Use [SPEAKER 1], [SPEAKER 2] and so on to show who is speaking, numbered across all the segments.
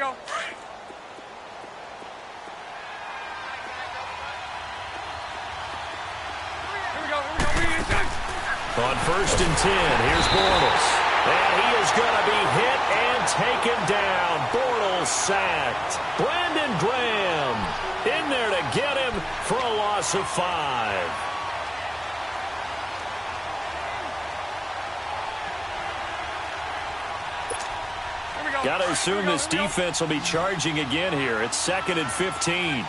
[SPEAKER 1] go.
[SPEAKER 2] On 1st and 10, here's Bortles. And he is going to be hit and taken down. Bortles sacked. Brandon Graham in there to get him for a loss of 5. Got to assume this defense will be charging again here. It's 2nd and 15.
[SPEAKER 1] 11.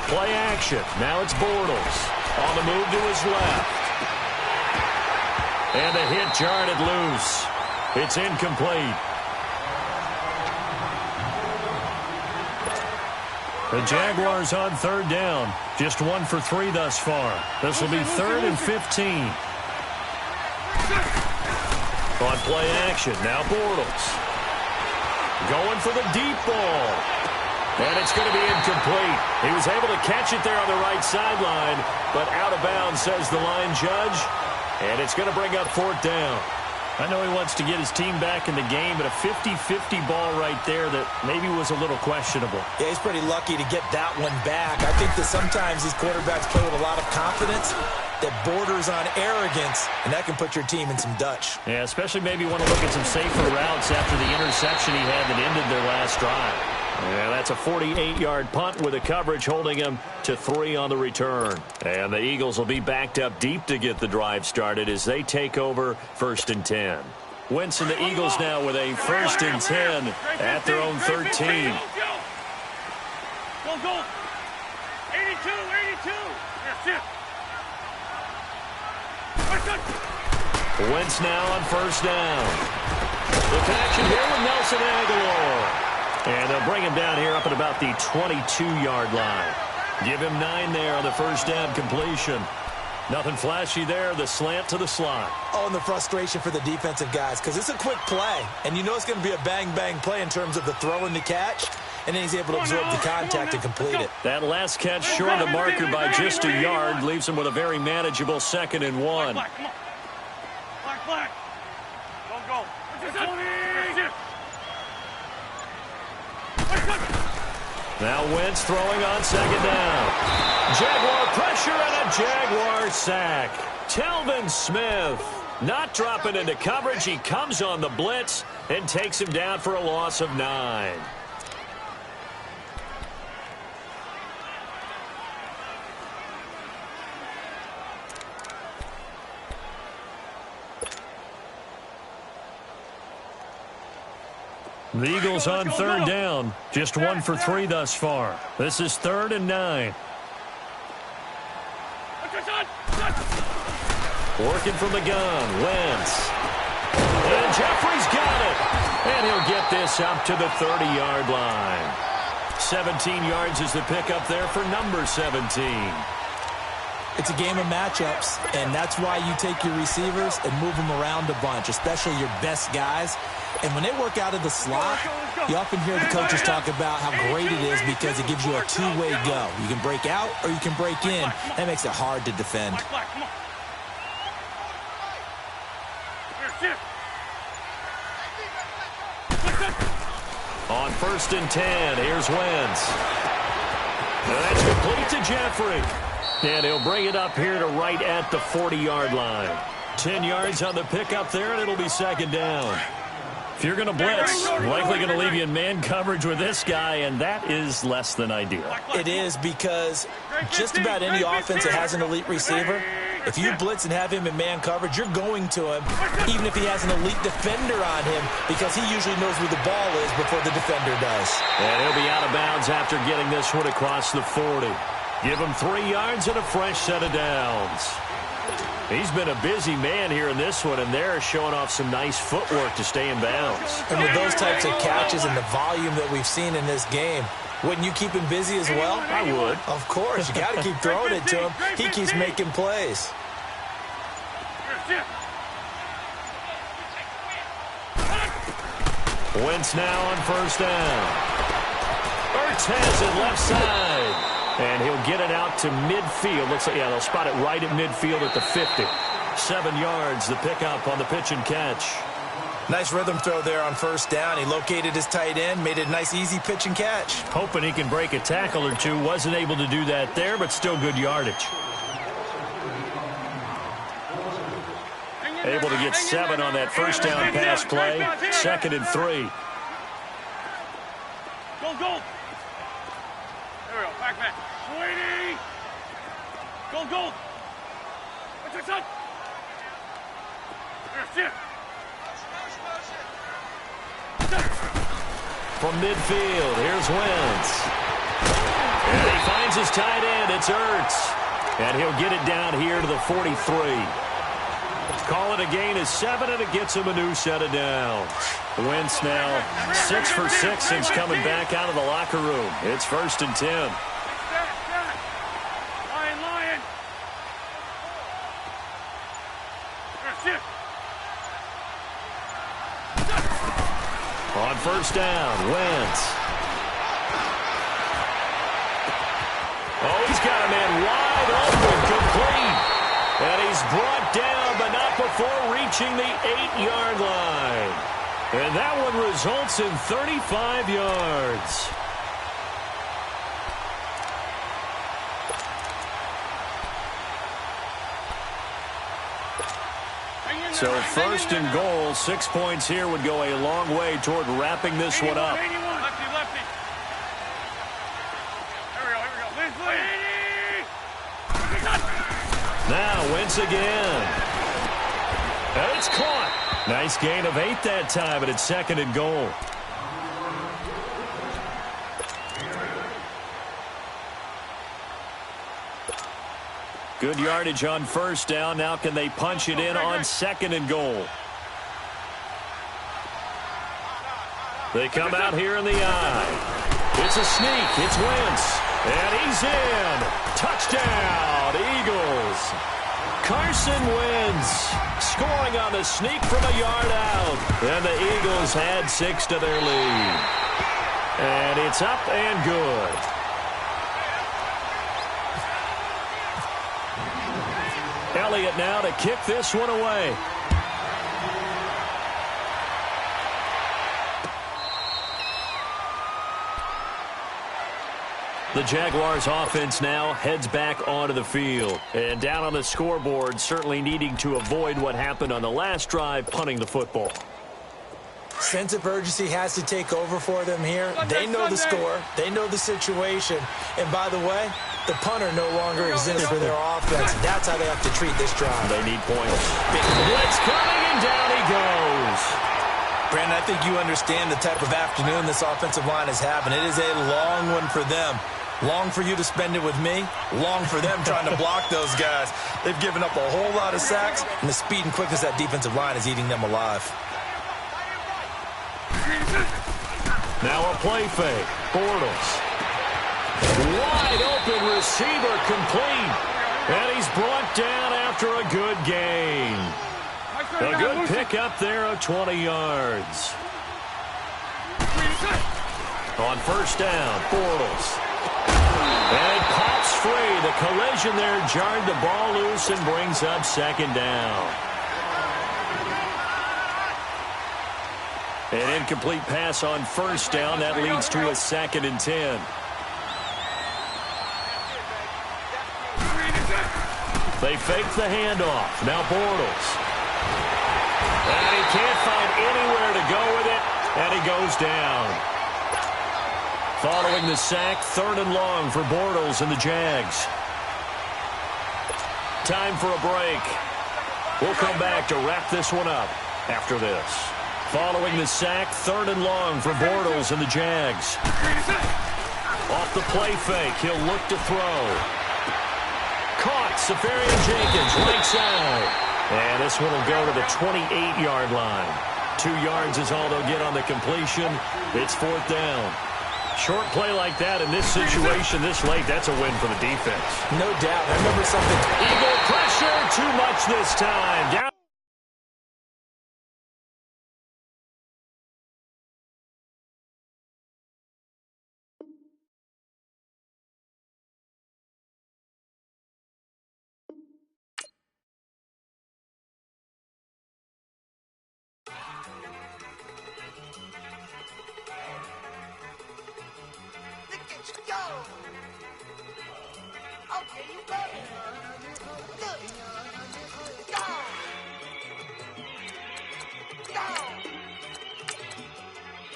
[SPEAKER 2] Play action. Now it's Bortles. On the move to his left. And the hit jarred it loose. It's incomplete. The Jaguars on 3rd down. Just 1 for 3 thus far. This will be 3rd and 15. On play action, now Bortles. Going for the deep ball. And it's going to be incomplete. He was able to catch it there on the right sideline, but out of bounds, says the line judge. And it's going to bring up 4th down. I know he wants to get his team back in the game, but a 50-50 ball right there that maybe was a little questionable.
[SPEAKER 3] Yeah, he's pretty lucky to get that one back. I think that sometimes these quarterbacks play with a lot of confidence that borders on arrogance, and that can put your team in some Dutch.
[SPEAKER 2] Yeah, especially maybe want to look at some safer routes after the interception he had that ended their last drive. Yeah, that's a 48-yard punt with a coverage holding him to 3 on the return. And the Eagles will be backed up deep to get the drive started as they take over 1st and 10. Wentz and the Eagles now with a 1st and 10 at their own 13.
[SPEAKER 1] Go. 82.
[SPEAKER 2] Wentz now on 1st down. The connection here with Nelson Aguilar. And they'll bring him down here up at about the 22-yard line. Give him 9 there on the 1st down completion. Nothing flashy there, the slant to the slot.
[SPEAKER 3] Oh, and the frustration for the defensive guys, because it's a quick play. And you know it's going to be a bang-bang play in terms of the throw and the catch. And then he's able to absorb the contact and complete it.
[SPEAKER 2] That last catch short of the marker by just a yard leaves him with a very manageable 2nd and 1.
[SPEAKER 1] Black. Go.
[SPEAKER 2] Now Wentz throwing on 2nd down. Jaguar pressure and a Jaguar sack. Telvin Smith not dropping into coverage. He comes on the blitz and takes him down for a loss of 9. The Eagles on 3rd down. Just 1 for 3 thus far. This is 3rd and 9. Working from the gun. Wentz. And Jeffrey's got it. And he'll get this up to the 30-yard line. 17 yards is the pickup there for number 17.
[SPEAKER 3] It's a game of matchups, and that's why you take your receivers and move them around a bunch, especially your best guys. And when they work out of the slot, you often hear the coaches talk about how great it is because it gives you a two-way go. You can break out or you can break in. That makes it hard to defend.
[SPEAKER 2] On 1st and 10, here's Wentz. That's complete to Jeffrey. And he'll bring it up here to right at the 40-yard line. 10 yards on the pickup there, and it'll be 2nd down. If you're going to blitz, likely going to leave you in man coverage with this guy, and that is less than ideal.
[SPEAKER 3] It is because just about any offense that has an elite receiver, if you blitz and have him in man coverage, you're going to him, even if he has an elite defender on him, because he usually knows where the ball is before the defender does.
[SPEAKER 2] And he'll be out of bounds after getting this one across the 40. Give him 3 yards and a fresh set of downs. He's been a busy man here in this one, and they're showing off some nice footwork to stay in bounds.
[SPEAKER 3] And with those types of catches and the volume that we've seen in this game, wouldn't you keep him busy as well?
[SPEAKER 2] I would.
[SPEAKER 3] Of course. You got to keep throwing it to him. He keeps making plays.
[SPEAKER 2] Wentz now on 1st down. Ertz has it left side. And he'll get it out to midfield. Looks like, yeah, they'll spot it right at midfield at the 50. 7 yards, the pickup on the pitch and catch.
[SPEAKER 3] Nice rhythm throw there on first down. He located his tight end, made it a nice, easy pitch and catch.
[SPEAKER 2] Hoping he can break a tackle or two. Wasn't able to do that there, but still good yardage. Able to get 7 on that first down pass play. 2nd and 3.
[SPEAKER 1] Go, go. There we go. Back. Sweetie. Go, go. What's your son? Here, sit.
[SPEAKER 2] From midfield, here's Wentz. And he finds his tight end. It's Ertz. And he'll get it down here to the 43. Call it a gain of 7, and it gets him a new set of downs. Wentz now 6 for 6 since coming back out of the locker room. It's 1st and 10.
[SPEAKER 1] Lion. Here, sit.
[SPEAKER 2] On first down, Wentz. Oh, he's got a man wide open, complete. And he's brought down, but not before reaching the 8-yard line. And that one results in 35 yards. So 1st and goal, 6 points here would go a long way toward wrapping this one up.
[SPEAKER 1] Lefty. Here we go.
[SPEAKER 2] Now Wentz again. And it's caught. Nice gain of 8 that time, and it's 2nd and goal. Good yardage on first down. Now can they punch it in on 2nd and goal? They come out here in the eye. It's a sneak. It's Wentz. And he's in. Touchdown, Eagles. Carson Wentz scoring on the sneak from a yard out. And the Eagles had 6 to their lead. And it's up and good. Elliott now to kick this one away. The Jaguars offense now heads back onto the field. And down on the scoreboard, certainly needing to avoid what happened on the last drive, punting the football.
[SPEAKER 3] Sense of urgency has to take over for them here. They know the score. They know the situation. And by the way, the punter no longer exists for their offense. That's how they have to treat this drive.
[SPEAKER 2] They need points. Big blitz coming, and down he goes.
[SPEAKER 3] Brandon, I think you understand the type of afternoon this offensive line is having. It is a long one for them. Long for you to spend it with me. Long for them trying to block those guys. They've given up a whole lot of sacks, and the speed and quickness of that defensive line is eating them alive.
[SPEAKER 2] Now a play fake. Bortles. Wide open receiver complete. And he's brought down after a good gain. A good pickup there of 20 yards. On first down, Bortles. And it pops free. The collision there jarred the ball loose and brings up 2nd down. An incomplete pass on first down. That leads to a 2nd and 10. They fake the handoff. Now Bortles. And he can't find anywhere to go with it. And he goes down. Following the sack, 3rd and long for Bortles and the Jags. Time for a break. We'll come back to wrap this one up after this. Following the sack, 3rd and long for Bortles and the Jags. Off the play fake, he'll look to throw. Caught, Safarian Jenkins, right side. And this one will go to the 28-yard line. 2 yards is all they'll get on the completion. It's 4th down. Short play like that in this situation this late, that's a win for the defense.
[SPEAKER 3] No doubt. I remember something.
[SPEAKER 2] Eagle pressure, too much this time. Down.
[SPEAKER 4] Okay, you ready? Look. Down. Down.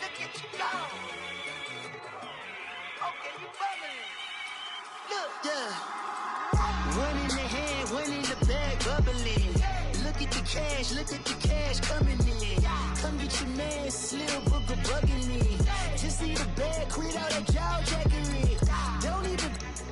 [SPEAKER 4] Look at you down. Okay, you bubbling. Look. Yeah. One in the hand, one in the bag, bubbling. Look at the cash coming in. Come get your man, Slim Booger bugging me. Just see the bag, quit all that jaw jackery. Don't even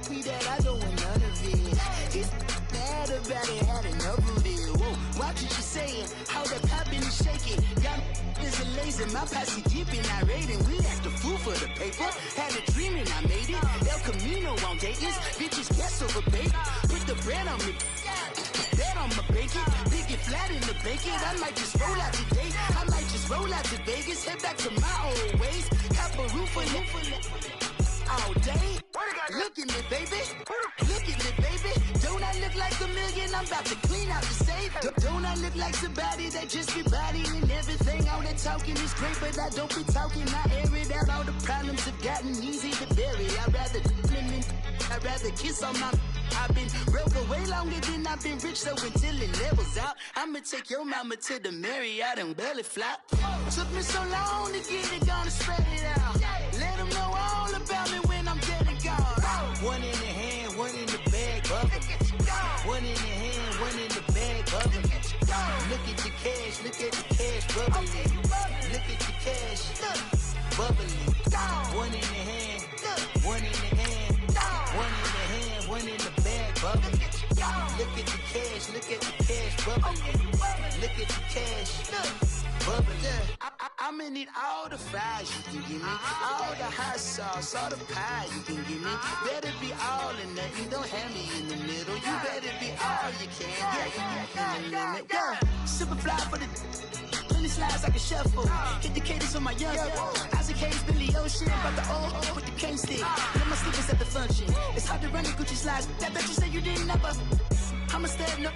[SPEAKER 4] me that I don't want none of it. He's mad about it, had enough of it. Whoa, watch what you saying, how that poppin' and shaking. Y'all is a lazy, my posse deep and I raiding. We act a fool for the paper, had a dream and I made it. El Camino on Dayton's, bitches guess over bacon. Put the bread on me, bet on my bacon. Big it flat in the bacon, I might just roll out today. I might just roll out to Vegas, head back to my old ways. Cop a roof for all day. Look at me, baby. Look at me, baby. Don't I look like a million? I'm about to clean out the safe. Don't I look like somebody that just be bodying everything? All that talking is great, but I don't be talking. I air it out. All the problems have gotten easy to bury. I'd rather kiss on my. I've been broke way longer than I've been rich, so until it levels out, I'ma take your mama to the Marriott and belly flop. Took me so long to get it, gonna spread it out. Let them know all about me when I'm dead and gone. One in the hand, one in the bag, bubbling. One in the hand, one in the bag, bubbling. Look at the cash, bubbling. Look at the cash, bubbling. One in the hand, one in the hand, one in the hand, one in the bag, bubbling. Look at the cash, bubbling. Look at the cash, bubbling. I'ma need all the fries you can give me, all the hot sauce, all the pie you can give me. Better be all or nothing, don't have me in the middle. You better be all you can, yeah. Super fly for the plenty slides like a shuffle. Hit the cadence on my young Isaac Hayes, Billy Ocean, about the old with the cane stick. Let my slippers at the function. It's hard to run the Gucci slides. That bet you say you didn't never. I'ma step no.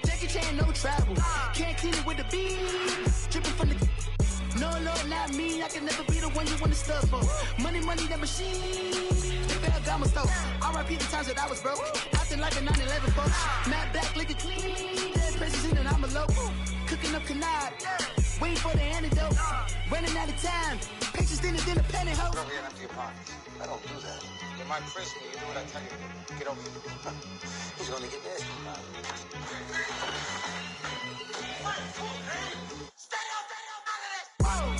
[SPEAKER 4] Jackie Chan, no travel. Can't clean it with the beat. Dripping from the. No, not me. I can never be the one you want to stuff for. Money, that machine. The Ferragamo stove. R.I.P. the times that I was broke. Acting like a 9/11 folks. Matte black, liquor clean. Dead presses in and I'm a local. Cooking up canard. Waiting for the antidote. Running out of time. Pictures dinner, pantyhose.
[SPEAKER 5] Don't get empty your pockets. I don't do that. You might frisk me. You do what I tell you. Get over here. Who's gonna get this?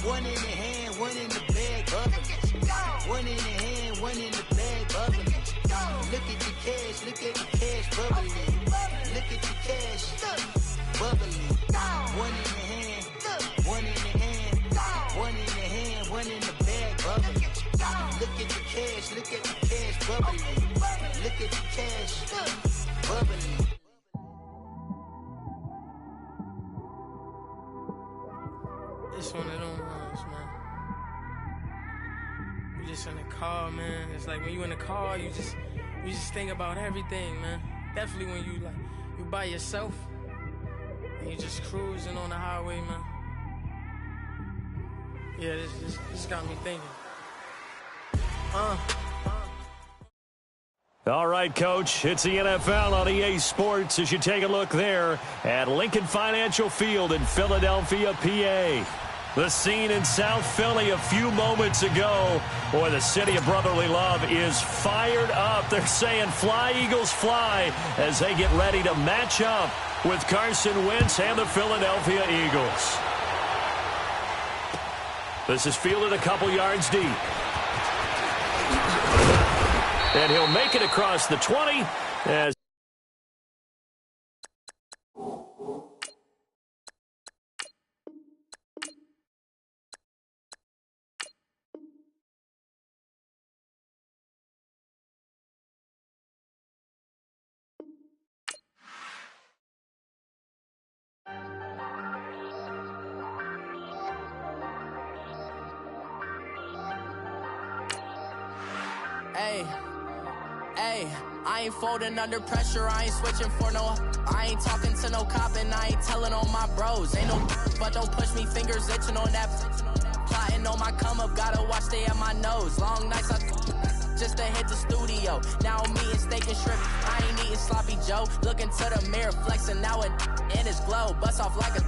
[SPEAKER 4] One in the hand, one in the bag, bubbling. One in the hand, one in the bag, bubbling. Look at the cash, bubbling. Look at the cash, bubbling. One in the hand, one in the hand, one in the hand, one in the bag, bubbling. Look at the cash, bubbling. Look at the cash, bubbling.
[SPEAKER 6] It's one of them ones, man. You just in the car, man. It's like when you in the car, you just think about everything, man. Definitely when you by yourself and you just cruising on the highway, man. Yeah, this got me thinking.
[SPEAKER 2] All right, Coach, it's the NFL on EA Sports as you take a look there at Lincoln Financial Field in Philadelphia, PA. The scene in South Philly a few moments ago. Boy, the city of brotherly love is fired up. They're saying fly, Eagles, fly as they get ready to match up with Carson Wentz and the Philadelphia Eagles. This is fielded a couple yards deep. And he'll make it across the 20 as
[SPEAKER 7] Hey, I ain't folding under pressure, I ain't switching for no. I ain't talking to no cop and I ain't telling on my bros. Ain't no but don't push me, fingers itching on that. Plotting on my come up, gotta watch they at my nose. Long nights, just to hit the studio. Now I'm eating steak and shrimp, I ain't eating sloppy Joe. Looking to the mirror, flexing now it in his glow. Bust off like a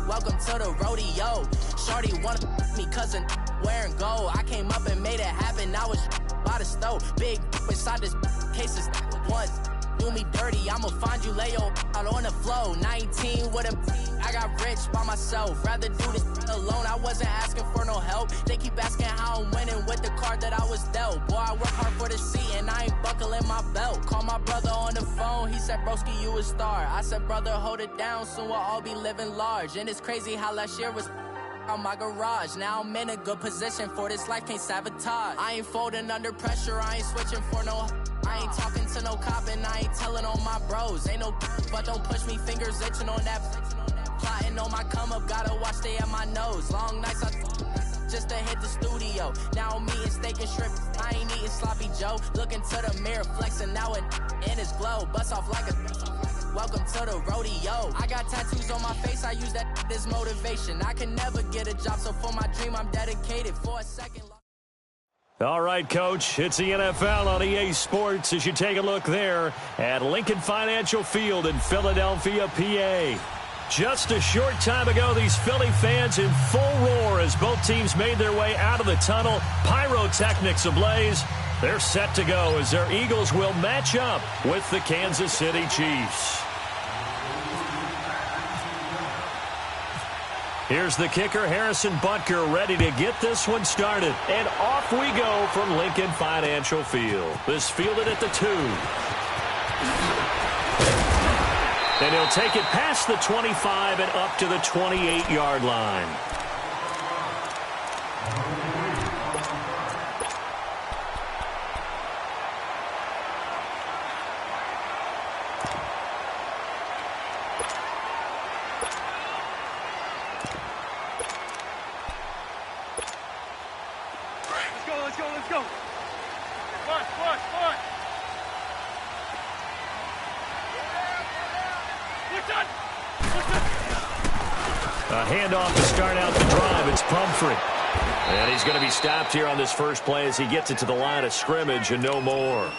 [SPEAKER 7] welcome to the rodeo. Shorty wanna me cousin wearing gold. I came up and made it happen, now it's by the stove. Big inside this cases once. Do me dirty, I'ma find you, lay your out on the floor. 19 with a I got rich by myself. Rather do this alone, I wasn't asking for no help. They keep asking how I'm winning with the card that I was dealt. Boy, I work hard for the seat and I ain't buckling my belt. Call my brother on the phone, he said, broski, you a star. I said, brother, hold it down, soon we'll all be living large. And it's crazy how last year was on my garage. Now I'm in a good position for this life, can't sabotage. I ain't folding under pressure, I ain't switching for no. I ain't talking to no cop and I ain't telling on my bros. Ain't no but don't push me, fingers itching on that. Plotting on my come up, gotta watch stay at my nose. Long nights I just to hit the studio. Now I'm eating steak and shrimp, I ain't eating sloppy Joe. Looking to the mirror, flexing now it in his glow. Bust off like a welcome to the rodeo. I got tattoos on my face, I use that as motivation. I can never get a job, so for my dream I'm dedicated. For a second.
[SPEAKER 2] All right, Coach, it's the NFL on EA Sports as you take a look there at Lincoln Financial Field in Philadelphia, PA. Just a short time ago, these Philly fans in full roar as both teams made their way out of the tunnel. Pyrotechnics ablaze. They're set to go as their Eagles will match up with the Kansas City Chiefs. Here's the kicker, Harrison Butker, ready to get this one started. And off we go from Lincoln Financial Field. This fielded at the 2. And he'll take it past the 25 and up to the 28-yard line.
[SPEAKER 1] Let's go. Push.
[SPEAKER 2] A handoff to start out the drive. It's Pumphrey. And he's going to be stopped here on this first play as he gets it to the line of scrimmage and no more.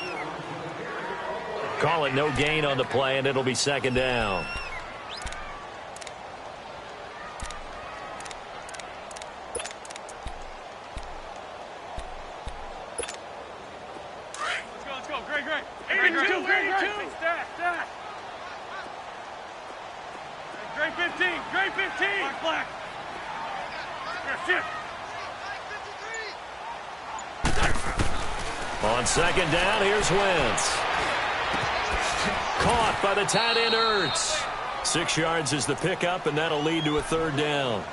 [SPEAKER 2] Call it no gain on the play, and it'll be second down.
[SPEAKER 1] Let's go. Great. 82. Stack. Great 15. Black. Here, shift.
[SPEAKER 2] On second down, here's Wentz. Caught by the tight end, Ertz. 6 yards is the pickup, and that'll lead to a third down.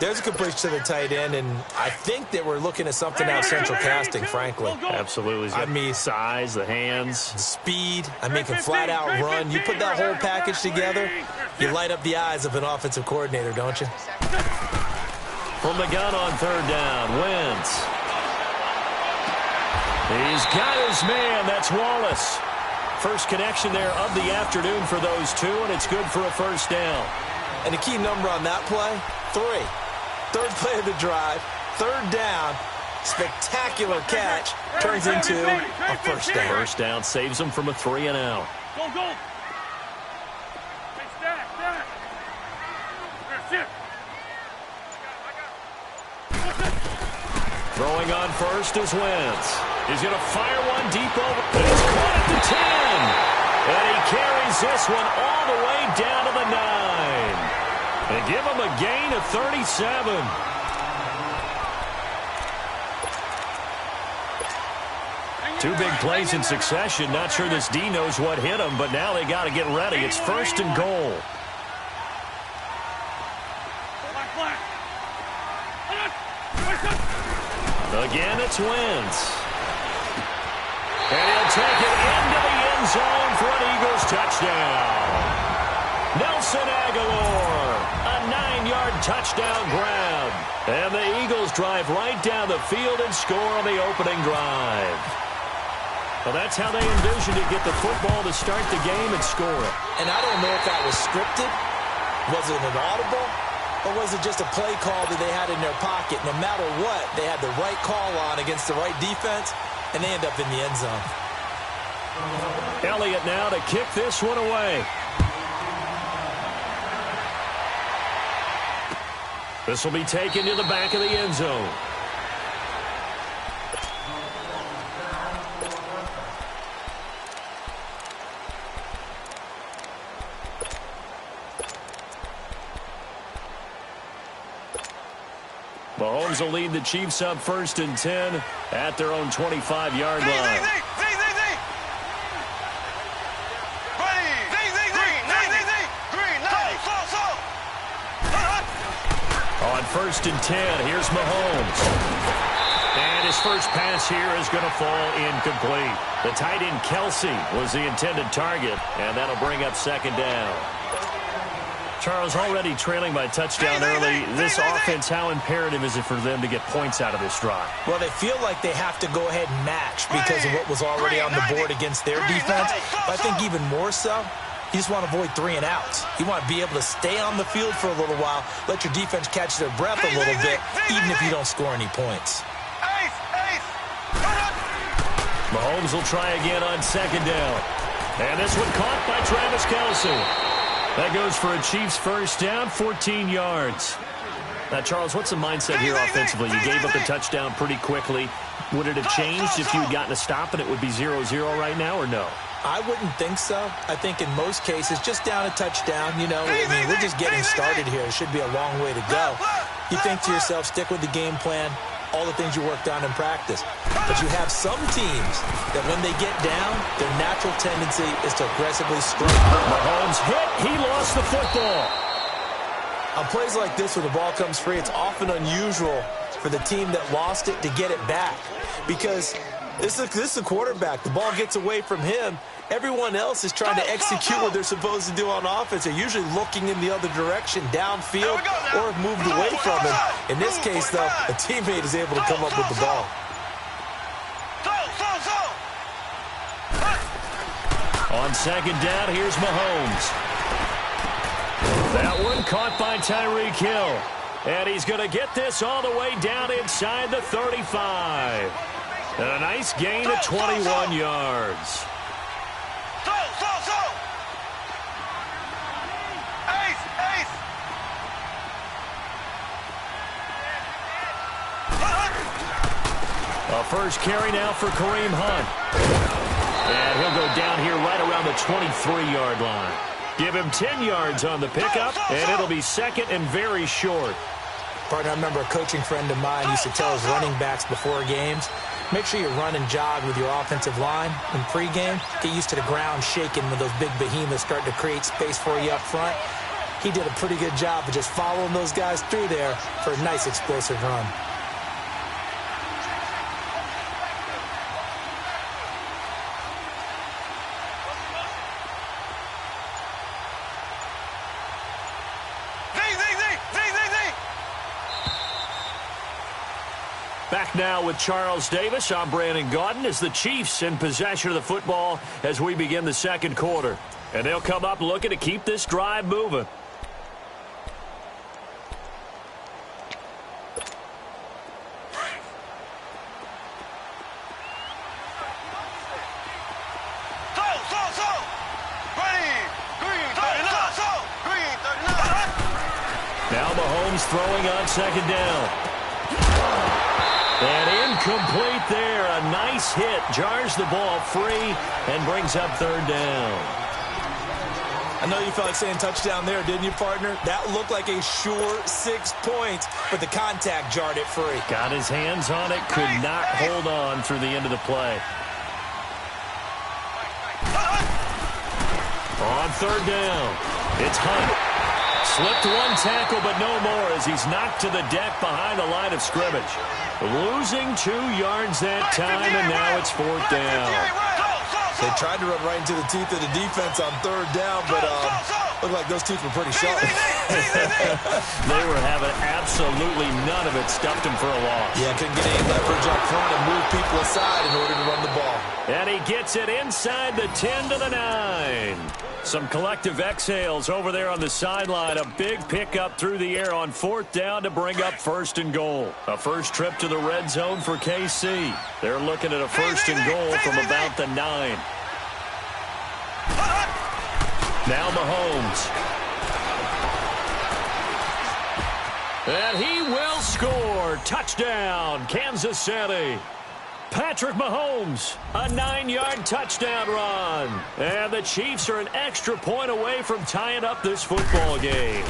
[SPEAKER 3] There's a completion to the tight end, and I think that we're looking at something out of central casting, frankly.
[SPEAKER 2] Absolutely.
[SPEAKER 3] I mean,
[SPEAKER 2] size, the hands.
[SPEAKER 3] the speed, can flat out run. You put that whole package together, you light up the eyes of an offensive coordinator, don't you?
[SPEAKER 2] From the gun on third down, Wentz. He's got his man. That's Wallace. First connection there of the afternoon for those two, and it's good for a first down.
[SPEAKER 3] And the key number on that play, 3. Third play of the drive, third down, spectacular catch, turns into a first down.
[SPEAKER 2] First down saves them from a 3 and out.
[SPEAKER 1] Go. Hey, stack. Here, shift.
[SPEAKER 2] Throwing on first is Wentz. He's going to fire one deep over. And he's caught at the 10. And he carries this one all the way down to the 9. And give him a gain of 37. Two big plays in succession. Not sure this D knows what hit him, but now they got to get ready. It's first and goal. Again, it's Wentz. And he'll take it into the end zone for an Eagles touchdown. Nelson Aguilar, a 9-yard touchdown grab. And the Eagles drive right down the field and score on the opening drive. Well, that's how they envisioned to get the football to start the game and score it.
[SPEAKER 3] And I don't know if that was scripted. Was it an audible? Or was it just a play call that they had in their pocket? No matter what, they had the right call on against the right defense, and they end up in the end zone.
[SPEAKER 2] Elliott now to kick this one away. This will be taken to the back of the end zone. Mahomes will lead the Chiefs up 1st and 10 at their own 25-yard line. On 1st and 10, here's Mahomes. And his first pass here is going to fall incomplete. The tight end Kelsey was the intended target, and that'll bring up 2nd down. Charles, already trailing by touchdown early. This offense, how imperative is it for them to get points out of this drive?
[SPEAKER 3] Well, they feel like they have to go ahead and match because of what was already on the board against their defense. But I think even more so, you just want to avoid 3 and outs. You want to be able to stay on the field for a little while, let your defense catch their breath a little bit, even if you don't score any points.
[SPEAKER 2] Mahomes will try again on 2nd down. And this one caught by Travis Kelce. That goes for a Chiefs first down, 14 yards. Now, Charles, what's the mindset here offensively? You gave up the touchdown pretty quickly. Would it have changed if you had gotten a stop and it would be 0-0 right now, or no?
[SPEAKER 3] I wouldn't think so. I think in most cases, just down a touchdown, you know, I mean, we're just getting started here. It should be a long way to go. You think to yourself, stick with the game plan, all the things you worked on in practice. But you have some teams that when they get down, their natural tendency is to aggressively strike.
[SPEAKER 2] Mahomes hit. He lost the football.
[SPEAKER 3] On plays like this where the ball comes free, it's often unusual for the team that lost it to get it back. Because this is a quarterback. The ball gets away from him. Everyone else is trying to execute what they're supposed to do on offense. They're usually looking in the other direction, downfield, or have moved away from him. In this case, though, a teammate is able to come up with the ball.
[SPEAKER 2] On 2nd down, here's Mahomes. That one caught by Tyreek Hill. And he's going to get this all the way down inside the 35. And a nice gain of 21 yards. A first carry now for Kareem Hunt. And he'll go down here right around the 23-yard line. Give him 10 yards on the pickup, and it'll be 2nd and very short.
[SPEAKER 3] Partner, I remember a coaching friend of mine used to tell his running backs before games, make sure you run and jog with your offensive line in pregame. Get used to the ground shaking when those big behemoths start to create space for you up front. He did a pretty good job of just following those guys through there for a nice explosive run.
[SPEAKER 2] Back now with Charles Davis. I'm Brandon Gaudin as the Chiefs in possession of the football as we begin the 2nd quarter. And they'll come up looking to keep this drive moving. Now Mahomes throwing on 2nd down. And incomplete there. A nice hit. Jars the ball free and brings up 3rd down.
[SPEAKER 3] I know you felt like saying touchdown there, didn't you, partner? That looked like a sure 6 points, but the contact jarred it free.
[SPEAKER 2] Got his hands on it. Could not hold on through the end of the play. On 3rd down, it's Hunt. Slipped one tackle, but no more as he's knocked to the deck behind the line of scrimmage. Losing 2 yards that time, and now it's 4th down.
[SPEAKER 3] They tried to run right into the teeth of the defense on 3rd down, but looked like those teeth were pretty sharp.
[SPEAKER 2] They were having absolutely none of it. Stuffed him for a loss.
[SPEAKER 3] Yeah, couldn't get any leverage up front and move people aside in order to run the ball.
[SPEAKER 2] And he gets it inside the 10 to the 9. Some collective exhales over there on the sideline. A big pickup through the air on 4th down to bring up 1st and goal. A first trip to the red zone for KC. They're looking at a 1st and goal from about the 9. Now Mahomes. And he will score. Touchdown, Kansas City. Patrick Mahomes, a 9-yard touchdown run. And the Chiefs are an extra point away from tying up this football game.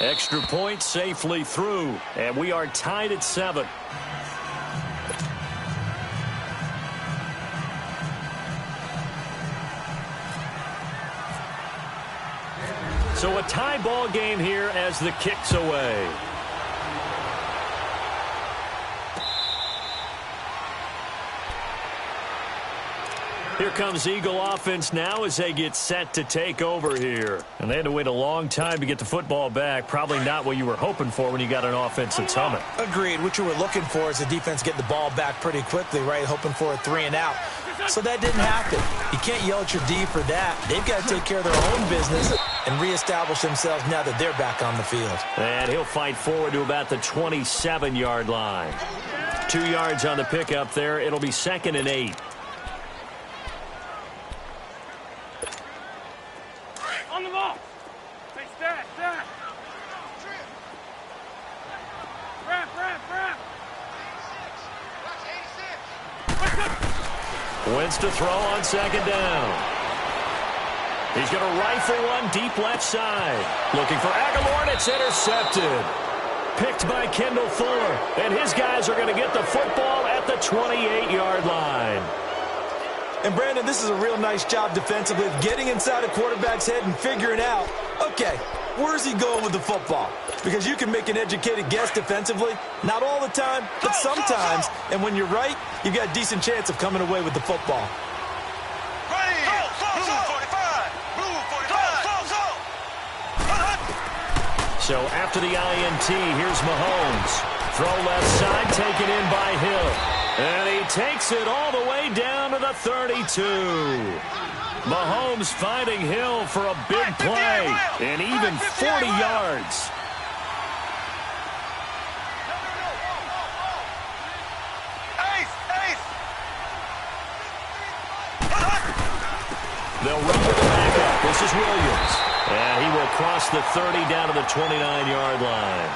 [SPEAKER 2] Extra point safely through, and we are tied at 7. So a tie ball game here as the kick's away. Here comes Eagle offense now as they get set to take over here. And they had to wait a long time to get the football back. Probably not what you were hoping for when you got an offense that's humming.
[SPEAKER 3] Agreed. What you were looking for is the defense getting the ball back pretty quickly, right? Hoping for a 3 and out. So that didn't happen. You can't yell at your D for that. They've got to take care of their own business and reestablish themselves now that they're back on the field.
[SPEAKER 2] And he'll fight forward to about the 27-yard line. 2 yards on the pickup there. It'll be 2nd and 8.
[SPEAKER 1] On the ball. Hey, stat. Wrap.
[SPEAKER 2] Wins to throw on 2nd down. He's going to rifle one deep left side. Looking for Aguilar, and it's intercepted. Picked by Kendall Fuller. And his guys are going to get the football at the 28-yard line.
[SPEAKER 3] And, Brandon, this is a real nice job defensively of getting inside a quarterback's head and figuring out, okay, where's he going with the football? Because you can make an educated guess defensively. Not all the time, but sometimes. And when you're right, you've got a decent chance of coming away with the football.
[SPEAKER 2] So after the INT, here's Mahomes. Throw left side, taken in by Hill. And he takes it all the way down to the 32. Mahomes finding Hill for a big play. And even 40 yards. They'll run with the backup. This is Williams. And he will cross the 30 down to the 29-yard line.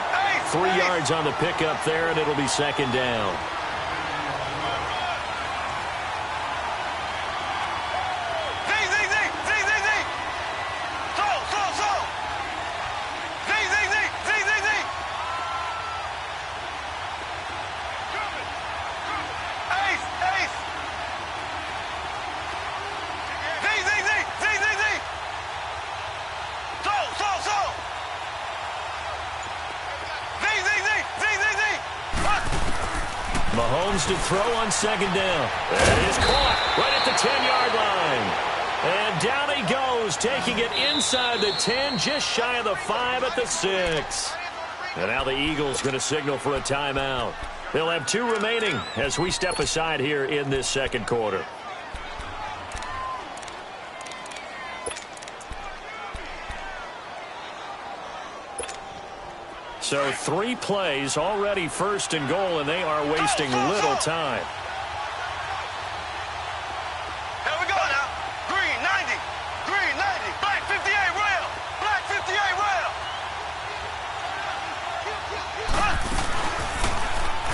[SPEAKER 2] 3 yards on the pickup there, and it'll be 2nd down. Mahomes to throw on 2nd down. That is caught right at the 10-yard line. And down he goes, taking it inside the 10, just shy of the 5 at the 6. And now the Eagles going to signal for a timeout. They'll have 2 remaining as we step aside here in this 2nd quarter. So 3 plays, already 1st and goal, and they are wasting little time.
[SPEAKER 5] Here we go now. Green 90. Green 90. Black 58 rail. Black 58 rail.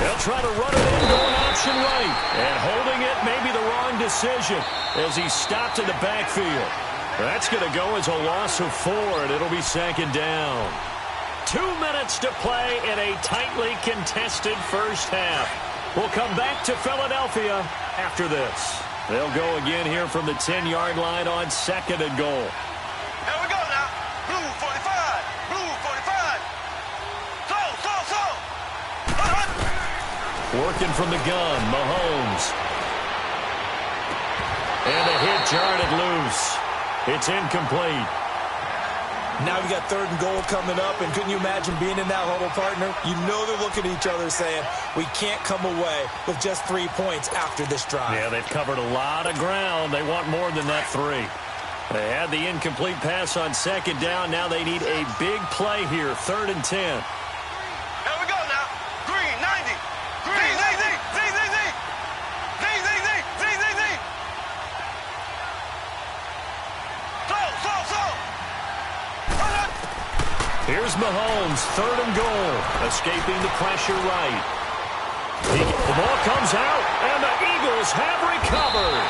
[SPEAKER 2] They'll try to run it in, going option right. And holding it may be the wrong decision as he stopped in the backfield. That's going to go as a loss of 4, and it'll be 2nd down. 2 minutes to play in a tightly contested first half. We'll come back to Philadelphia after this. They'll go again here from the 10-yard line on 2nd and goal.
[SPEAKER 5] Here we go now. Blue 45. Blue 45.
[SPEAKER 2] Working from the gun, Mahomes. And the hit jarred it loose. It's incomplete.
[SPEAKER 3] Now we got 3rd and goal coming up, and couldn't you imagine being in that huddle, partner? You know they're looking at each other saying, we can't come away with just 3 points after this drive.
[SPEAKER 2] Yeah, they've covered a lot of ground. They want more than that 3. They had the incomplete pass on 2nd down. Now they need a big play here, 3rd and 10.
[SPEAKER 5] Here we go now. Green, 90. Green, Z.
[SPEAKER 2] Here's Mahomes, 3rd and goal, escaping the pressure right. The ball comes out, and the Eagles have recovered.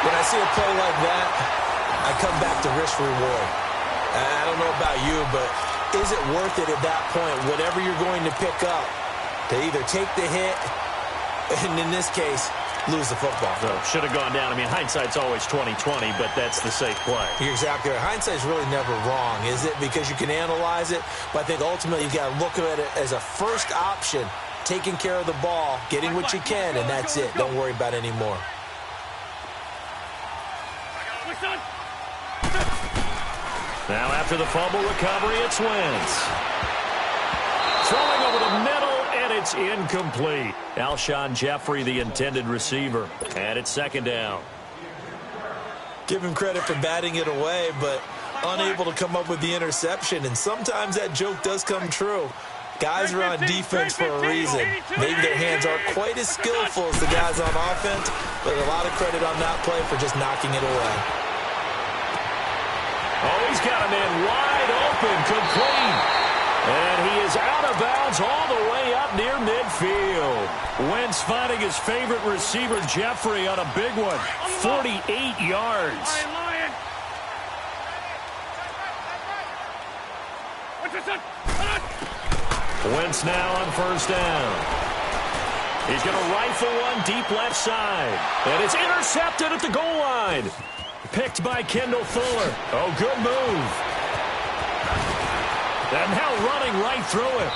[SPEAKER 3] When I see a play like that, I come back to risk-reward. I don't know about you, but is it worth it at that point, whatever you're going to pick up, to either take the hit, and in this case, lose the football?
[SPEAKER 2] So should have gone down. I mean, hindsight's always 20/20, but that's the safe play.
[SPEAKER 3] You're exactly right. Hindsight's really never wrong, is it? Because you can analyze it, but I think ultimately you've got to look at it as a first option, taking care of the ball, getting what you can, and that's it. Don't worry about it anymore.
[SPEAKER 2] Now after the fumble recovery, it's Wentz. Throwing over the middle, and it's incomplete. Alshon Jeffrey, the intended receiver. And it's 2nd down.
[SPEAKER 3] Give him credit for batting it away, but unable to come up with the interception. And sometimes that joke does come true. Guys are on defense for a reason. Maybe their hands aren't quite as skillful as the guys on offense, but a lot of credit on that play for just knocking it away.
[SPEAKER 2] Oh, he's got a man wide open, complete. And he is out of bounds all the way up near midfield. Wentz finding his favorite receiver, Jeffrey, on a big one. 48 yards. Wentz now on 1st down. He's going to rifle one deep left side. And it's intercepted at the goal line. Picked by Kendall Fuller. Oh, good move. And now running right through it.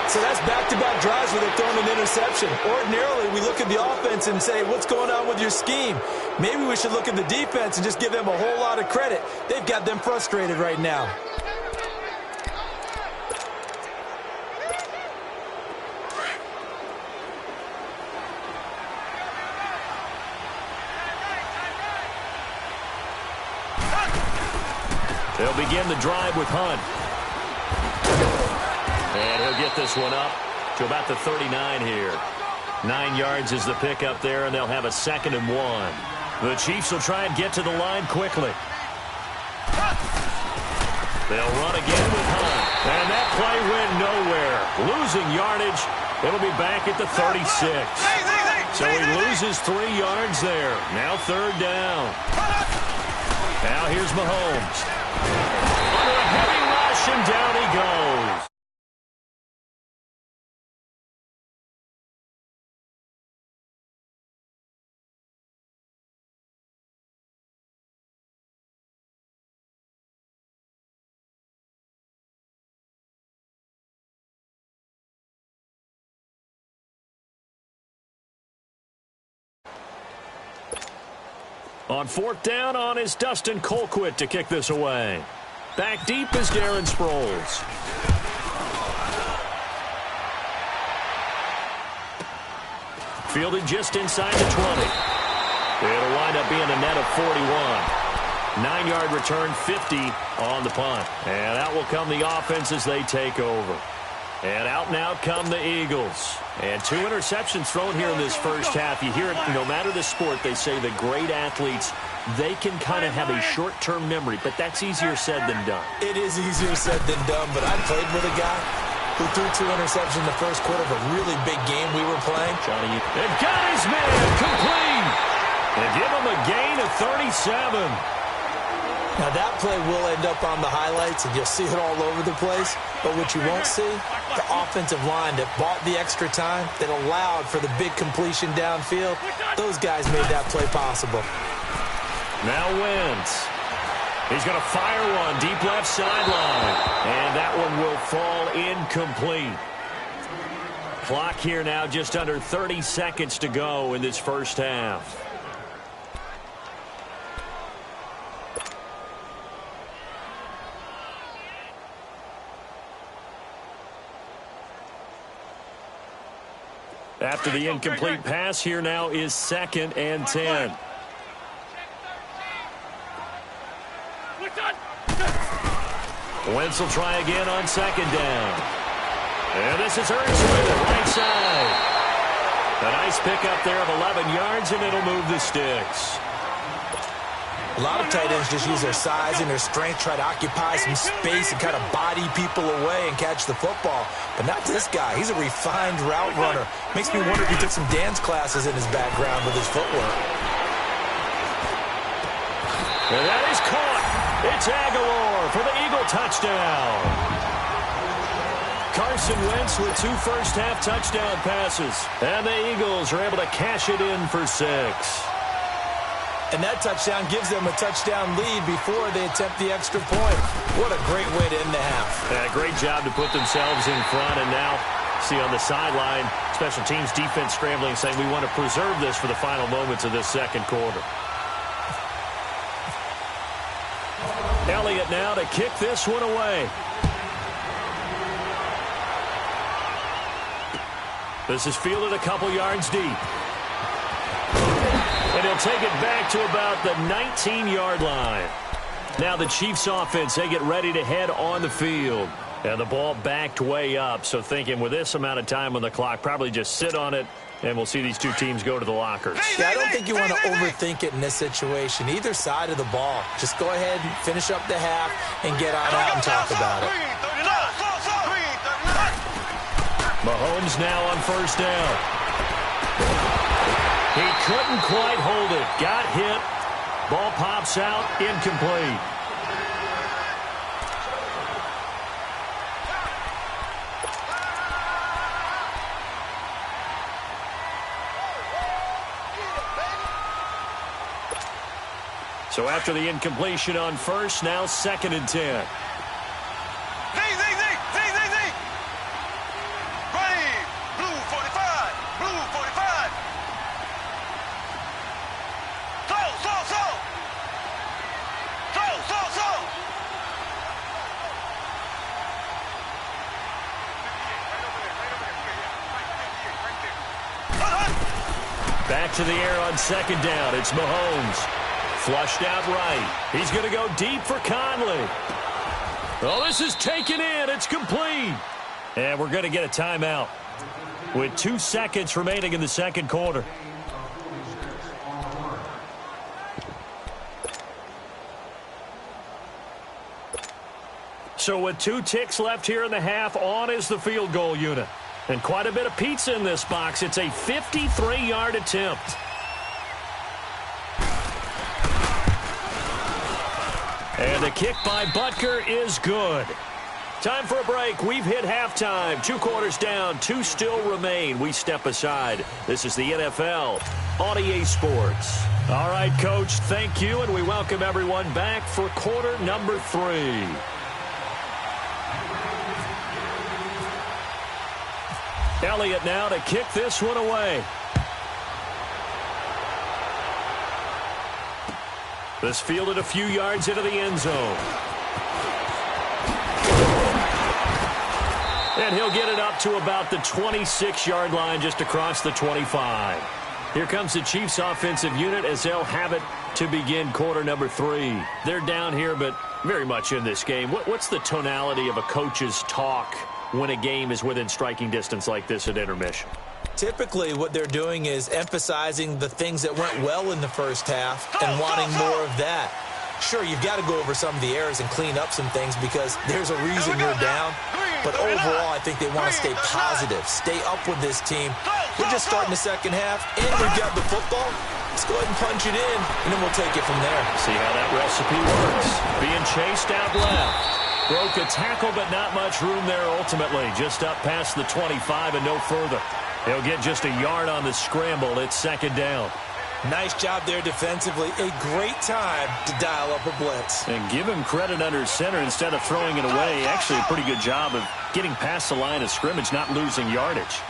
[SPEAKER 3] So that's back-to-back drives where they've thrown an interception. Ordinarily, we look at the offense and say, what's going on with your scheme? Maybe we should look at the defense and just give them a whole lot of credit. They've got them frustrated right now.
[SPEAKER 2] They'll begin the drive with Hunt. And he'll get this one up to about the 39 here. 9 yards is the pickup there, and they'll have a 2nd and 1. The Chiefs will try and get to the line quickly. They'll run again with Hunt. And that play went nowhere. Losing yardage. It'll be back at the 36. So he loses 3 yards there. Now 3rd down. Now here's Mahomes. Under a heavy rush, and down he goes. On 4th down on is Dustin Colquitt to kick this away. Back deep is Darren Sproles. Fielded just inside the 20. It'll wind up being a net of 41. 9-yard return, 50 on the punt. And out will come the offense as they take over. And out now come the Eagles. And 2 interceptions thrown here in this first half. You hear it, no matter the sport, they say the great athletes, they can kind of have a short-term memory, but that's easier said than done.
[SPEAKER 3] It is easier said than done, but I played with a guy who threw 2 interceptions in the first quarter of a really big game we were playing.
[SPEAKER 2] Johnny, they've got his man complete. And give him a gain of 37.
[SPEAKER 3] Now, that play will end up on the highlights, and you'll see it all over the place. But what you won't see, the offensive line that bought the extra time, that allowed for the big completion downfield, those guys made that play possible.
[SPEAKER 2] Now Wentz. He's going to fire one deep left sideline. And that one will fall incomplete. Clock here now just under 30 seconds to go in this first half. After the incomplete pass, here now is 2nd and 10. Wentz will try again on 2nd down. And this is Hurts with it, right side. A nice pickup there of 11 yards, and it'll move the sticks.
[SPEAKER 3] A lot of tight ends just use their size and their strength, try to occupy some space and kind of body people away and catch the football. But not this guy. He's a refined route runner. Makes me wonder if he took some dance classes in his background with his footwork.
[SPEAKER 2] And that is caught. It's Aguilar for the Eagle touchdown. Carson Wentz with 2 first-half touchdown passes. And the Eagles are able to cash it in for 6.
[SPEAKER 3] And that touchdown gives them a touchdown lead before they attempt the extra point. What a great way to end the half.
[SPEAKER 2] Yeah, great job to put themselves in front. And now, see on the sideline, special teams defense scrambling, saying we want to preserve this for the final moments of this second quarter. Elliott now to kick this one away. This is fielded a couple yards deep. And he'll take it back to about the 19-yard line. Now the Chiefs offense, they get ready to head on the field. And the ball backed way up. So thinking with this amount of time on the clock, probably just sit on it, and we'll see these two teams go to the lockers.
[SPEAKER 3] Yeah, I don't think you want to overthink it in this situation. Either side of the ball. Just go ahead and finish up the half and get on out and talk about it.
[SPEAKER 2] Mahomes now on 1st down. He couldn't quite hold it. Got hit. Ball pops out. Incomplete. So after the incompletion on 1st, now 2nd and 10. Back to the air on 2nd down. It's Mahomes. Flushed out right. He's going to go deep for Conley. Oh, this is taken in. It's complete. And we're going to get a timeout with 2 seconds remaining in the second quarter. So with 2 ticks left here in the half, on is the field goal unit. And quite a bit of pizza in this box. It's a 53-yard attempt. And the kick by Butker is good. Time for a break. We've hit halftime. 2 quarters down. 2 still remain. We step aside. This is the NFL on EA Sports. All right, Coach, thank you, and we welcome everyone back for quarter number 3. Elliott now to kick this one away. This fielded a few yards into the end zone. And he'll get it up to about the 26-yard line, just across the 25. Here comes the Chiefs offensive unit as they'll have it to begin quarter number 3. They're down here, but very much in this game. What's the tonality of a coach's talk when a game is within striking distance like this at intermission?
[SPEAKER 3] Typically, what they're doing is emphasizing the things that went well in the first half and wanting more of that. Sure, you've got to go over some of the errors and clean up some things because there's a reason you're down. But overall, I think they want to stay positive, stay up with this team. We're just starting the second half, and we've got the football. Let's go ahead and punch it in, and then we'll take it from there.
[SPEAKER 2] See how that recipe works. Being chased out left. Broke a tackle, but not much room there ultimately. Just up past the 25 and no further. He'll get just a yard on the scramble. It's 2nd down.
[SPEAKER 3] Nice job there defensively. A great time to dial up a blitz.
[SPEAKER 2] And give him credit under center instead of throwing it away. Actually, a pretty good job of getting past the line of scrimmage, not losing yardage.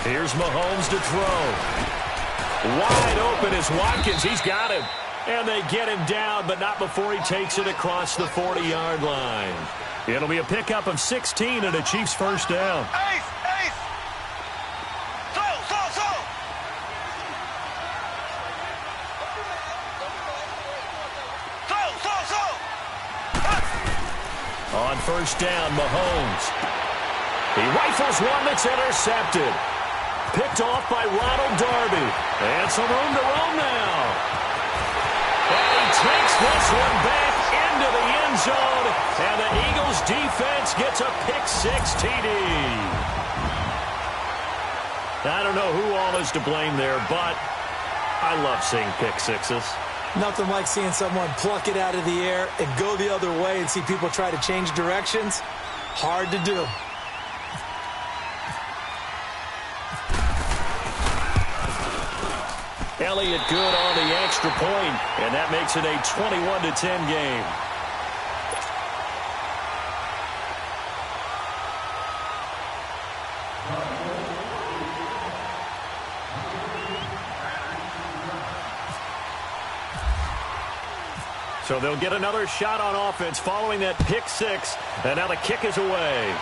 [SPEAKER 2] Here's Mahomes to throw. Wide open is Watkins. He's got him. And they get him down, but not before he takes it across the 40-yard line. It'll be a pickup of 16 and a Chiefs first down.
[SPEAKER 5] Ace! Slow!
[SPEAKER 2] On first down, Mahomes. He rifles one that's intercepted. Picked off by Ronald Darby. And some room to roam now. And he takes this one back into the end zone. And the Eagles defense gets a pick-6 TD. I don't know who all is to blame there, but I love seeing pick-6s.
[SPEAKER 3] Nothing like seeing someone pluck it out of the air and go the other way and see people try to change directions. Hard to do.
[SPEAKER 2] Elliott good on the extra point, and that makes it a 21-10 game. So they'll get another shot on offense following that pick-6, and now the kick is away.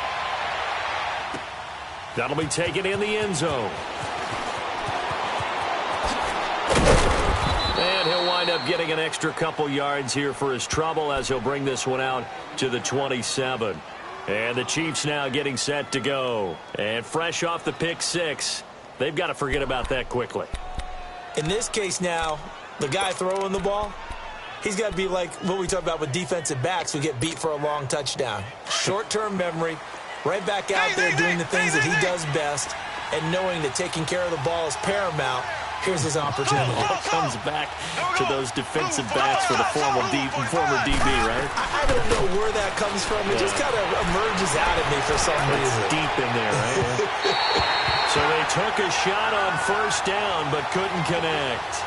[SPEAKER 2] That'll be taken in the end zone. And he'll wind up getting an extra couple yards here for his trouble as he'll bring this one out to the 27. And the Chiefs now getting set to go. And fresh off the pick-6, they've got to forget about that quickly.
[SPEAKER 3] In this case now, the guy throwing the ball, he's got to be like what we talk about with defensive backs who get beat for a long touchdown. Short-term memory, right back out there doing the things that he does best, and knowing that taking care of the ball is paramount. Here's his opportunity.
[SPEAKER 2] It comes back to those defensive backs for the former DB, right?
[SPEAKER 3] I don't know where that comes from. It just kind of emerges out of me for some reason.
[SPEAKER 2] It's deep in there, right? So they took a shot on first down, but couldn't connect.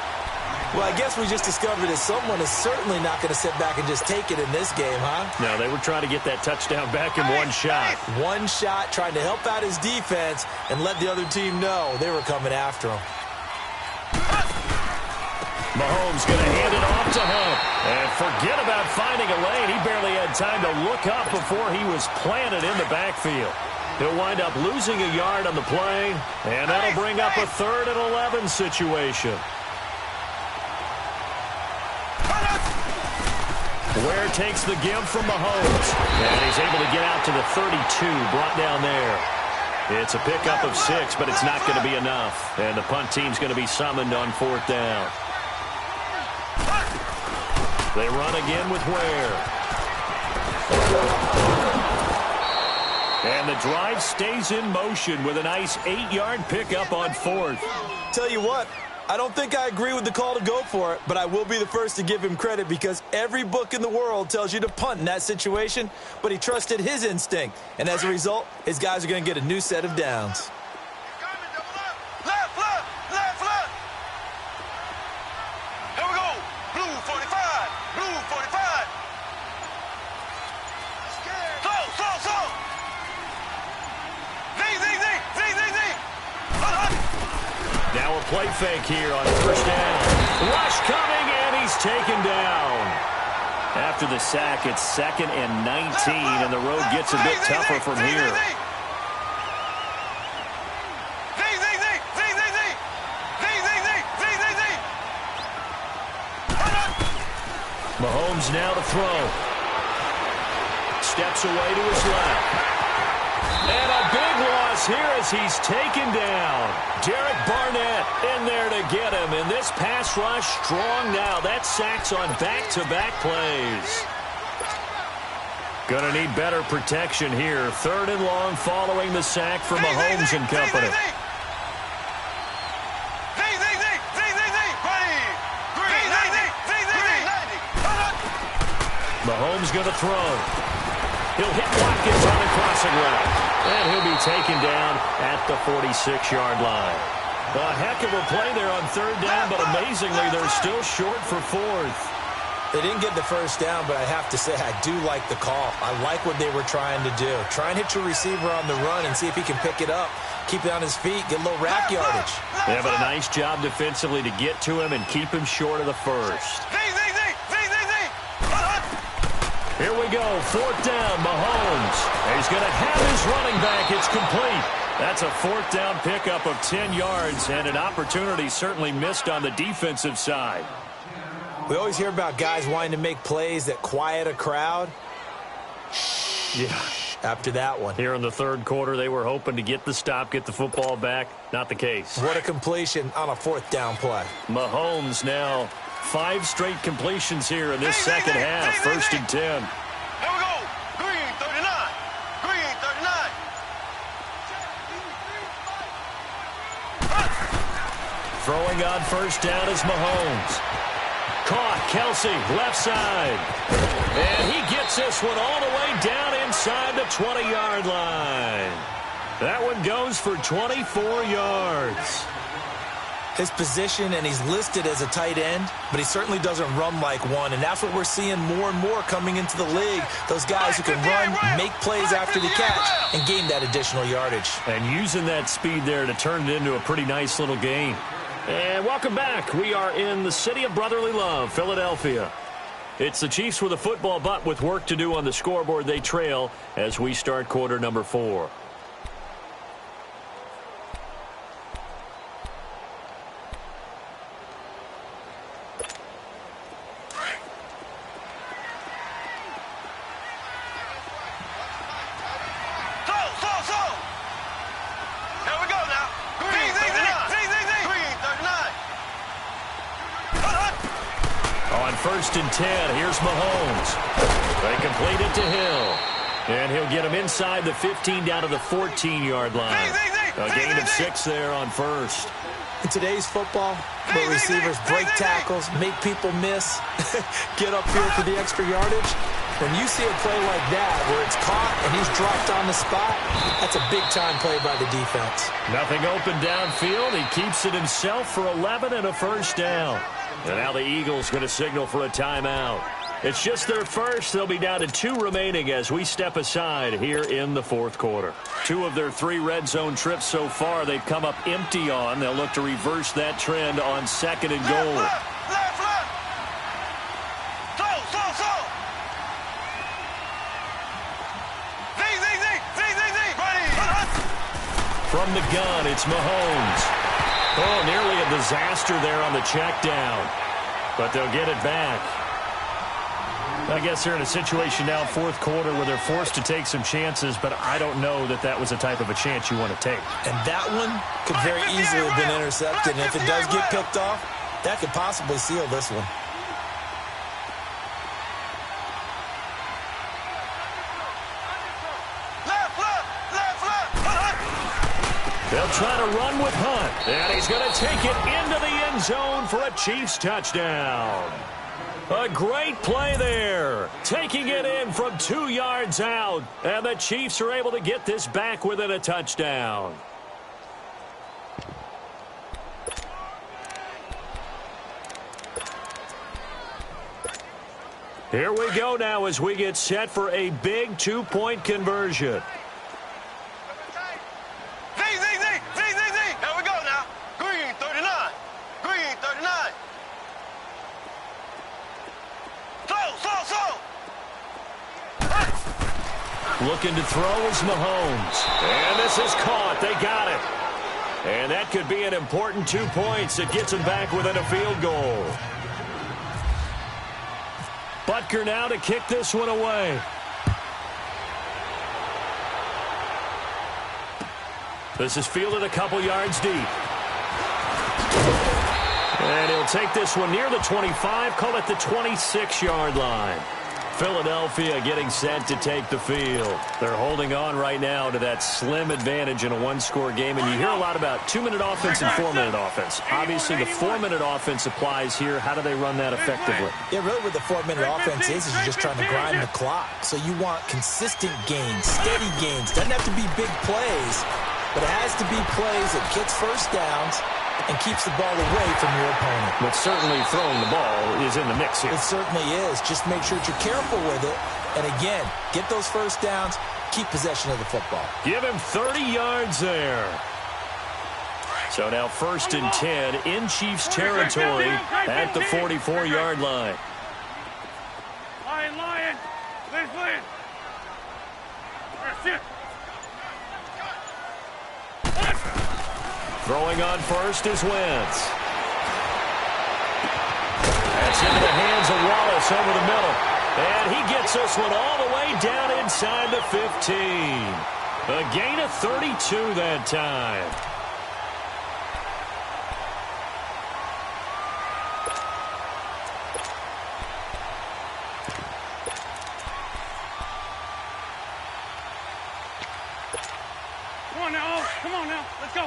[SPEAKER 3] Well, I guess we just discovered that someone is certainly not going to sit back and just take it in this game, huh?
[SPEAKER 2] No, they were trying to get that touchdown back in one shot.
[SPEAKER 3] One shot, trying to help out his defense and let the other team know they were coming after him.
[SPEAKER 2] Mahomes going to hand it off to Hunt. And forget about finding a lane. He barely had time to look up before he was planted in the backfield. He'll wind up losing a yard on the play, and that'll bring up a 3rd and 11 situation. Ware takes the give from Mahomes. And he's able to get out to the 32, brought down there. It's a pickup of 6, but it's not going to be enough. And the punt team's going to be summoned on 4th down. They run again with Ware. And the drive stays in motion with a nice 8-yard pickup on 4th.
[SPEAKER 3] Tell you what, I don't think I agree with the call to go for it, but I will be the first to give him credit because every book in the world tells you to punt in that situation, but he trusted his instinct. And as a result, his guys are going to get a new set of downs.
[SPEAKER 5] Here we go. Blue 45. Blue 45. Slow.
[SPEAKER 2] Now a play fake here on first down. Rush coming, and he's taken down. After the sack, it's 2nd and 19, and the road gets a bit tougher from here. Mahomes now to throw. Steps away to his left. And a big loss here as he's taken down. Derek Barnett in there to get him. And this pass rush strong now. That sacks on back-to-back plays. Going to need better protection here. 3rd and long following the sack from Mahomes and company. Mahomes going to throw. He'll hit Watkins on the crossing route. And he'll be taken down at the 46-yard line. A heck of a play there on 3rd down, but amazingly, they're still short for 4th.
[SPEAKER 3] They didn't get the first down, but I have to say I do like the call. I like what they were trying to do. Try and hit your receiver on the run and see if he can pick it up. Keep it on his feet, get a little rack yardage.
[SPEAKER 2] Yeah, but a nice job defensively to get to him and keep him short of the first. Here we go, 4th down, Mahomes. He's going to have his running back. It's complete. That's a 4th down pickup of 10 yards and an opportunity certainly missed on the defensive side.
[SPEAKER 3] We always hear about guys wanting to make plays that quiet a crowd.
[SPEAKER 2] Yeah.
[SPEAKER 3] After that one.
[SPEAKER 2] Here in the 3rd quarter, they were hoping to get the stop, get the football back. Not the case.
[SPEAKER 3] What a completion on a 4th down play.
[SPEAKER 2] Mahomes now 5 straight completions here in this second half. 1st and 10.
[SPEAKER 5] Here we go. Green 39. Green 39.
[SPEAKER 2] Throwing on 1st down is Mahomes. Caught, Kelsey, left side. And he gets this one all the way down inside the 20-yard line. That one goes for 24 yards.
[SPEAKER 3] His position, and he's listed as a tight end, but he certainly doesn't run like one, and that's what we're seeing more and more coming into the league. Those guys who can run, make plays after the catch, and gain that additional yardage.
[SPEAKER 2] And using that speed there to turn it into a pretty nice little game. And welcome back. We are in the city of brotherly love, Philadelphia. It's the Chiefs with a football, but with work to do on the scoreboard, they trail as we start quarter number 4. On 1st and 10, here's Mahomes. They complete it to Hill. And he'll get him inside the 15 down to the 14-yard line. A gain of 6 there on 1st.
[SPEAKER 3] In today's football, where receivers break tackles, make people miss, get upfield for the extra yardage, when you see a play like that where it's caught and he's dropped on the spot, that's a big-time play by the defense.
[SPEAKER 2] Nothing open downfield. He keeps it himself for 11 and a 1st down. And now the Eagles going to signal for a timeout. It's just their first. They'll be down to 2 remaining as we step aside here in the 4th quarter. 2 of their 3 red zone trips so far they've come up empty on. They'll look to reverse that trend on 2nd and goal.
[SPEAKER 5] Left. Slow.
[SPEAKER 2] From the gun, it's Mahomes. Oh, nearly a disaster there on the check down. But they'll get it back. I guess they're in a situation now, 4th quarter, where they're forced to take some chances, but I don't know that that was the type of a chance you want to take.
[SPEAKER 3] And that one could very easily have been intercepted. And if it does get picked off, that could possibly seal this one.
[SPEAKER 2] They'll try to run with Hunt, and he's going to take it into the end zone for a Chiefs touchdown. A great play there, taking it in from 2 yards out, and the Chiefs are able to get this back within a touchdown. Here we go now as we get set for a big 2-point conversion.
[SPEAKER 5] Here we go now. Green 39. Green 39. Slow.
[SPEAKER 2] Looking to throw is Mahomes. And this is caught. They got it. And that could be an important 2 points that gets them back within a field goal. Butker now to kick this one away. This is fielded a couple yards deep. And he'll take this one near the 25, call it the 26-yard line. Philadelphia getting set to take the field. They're holding on right now to that slim advantage in a 1-score game. And you hear a lot about 2-minute offense and 4-minute offense. Obviously, the 4-minute offense applies here. How do they run that effectively?
[SPEAKER 3] Yeah, really what the 4-minute offense is you're just trying to grind the clock. So you want consistent gains, steady gains. Doesn't have to be big plays, but it has to be plays that gets first downs and keeps the ball away from your opponent.
[SPEAKER 2] But certainly throwing the ball is in the mix here.
[SPEAKER 3] It certainly is. Just make sure that you're careful with it. And again, get those first downs, keep possession of the football.
[SPEAKER 2] Give him 30 yards there. So now 1st and 10 in Chiefs territory at the 44-yard line.
[SPEAKER 1] Lion.
[SPEAKER 2] Throwing on first is Wentz. That's into the hands of Wallace over the middle. And he gets this one all the way down inside the 15. A gain of 32 that time.
[SPEAKER 1] Come on now. Come on now. Let's go.